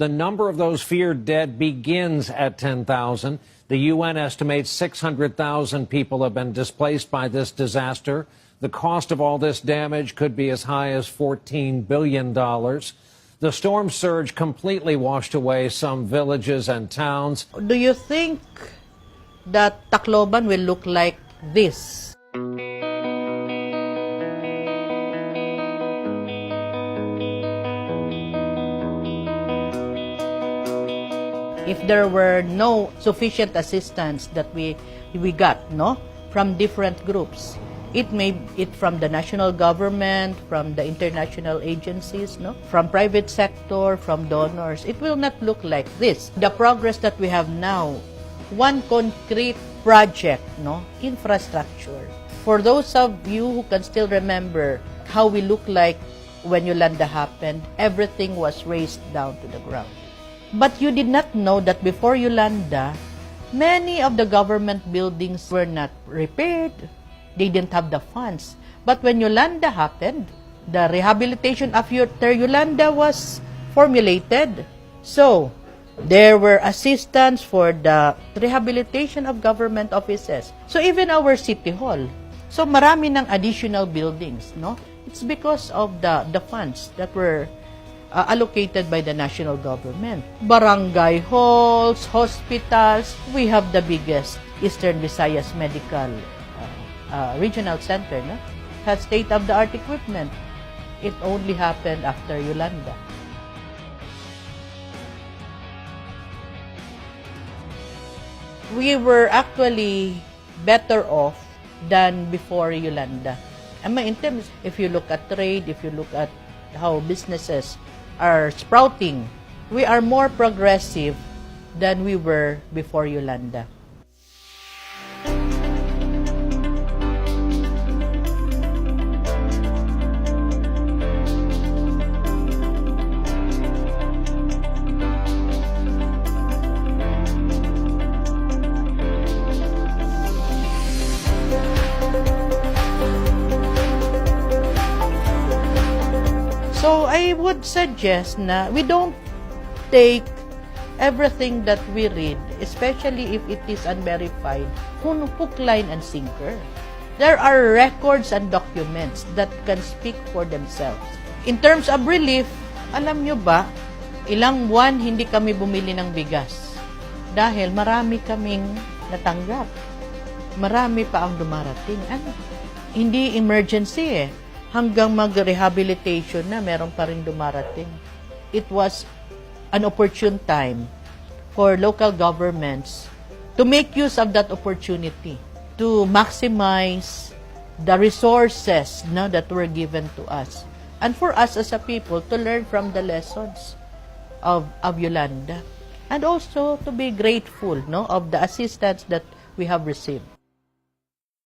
The number of those feared dead begins at 10,000. The UN estimates 600,000 people have been displaced by this disaster. The cost of all this damage could be as high as $14 billion. The storm surge completely washed away some villages and towns. Do you think that Tacloban will look like this? If there were no sufficient assistance that we got, no, from different groups, it from the national government, from the international agencies, no, from private sector, from donors, it will not look like this. The progress that we have now, one concrete project, no, infrastructure. For those of you who can still remember how we look like when Yolanda happened, everything was razed down to the ground. But you did not know that before Yolanda, many of the government buildings were not repaired. They didn't have the funds. But when Yolanda happened, the rehabilitation after Yolanda was formulated. So, there were assistance for the rehabilitation of government offices. So, even our city hall. So, marami ng additional buildings, no? It's because of the funds that were allocated by the national government. Barangay halls, hospitals, we have the biggest Eastern Visayas Medical Regional Center, no? Has state-of-the-art equipment. It only happened after Yolanda. We were actually better off than before Yolanda. In terms, if you look at trade, if you look at how businesses are sprouting, we are more progressive than we were before Yolanda. So I would suggest na we don't take everything that we read, especially if it is unverified, hook, line, and sinker. There are records and documents that can speak for themselves. In terms of relief, alam nyo ba, ilang buwan hindi kami bumili ng bigas dahil marami kaming natanggap. Marami pa ang dumarating. Hindi emergency hanggang mag-rehabilitation na, meron pa rin dumarating. It was an opportune time for local governments to make use of that opportunity, to maximize the resources that were given to us. And for us as a people to learn from the lessons of Yolanda. And also to be grateful of the assistance that we have received.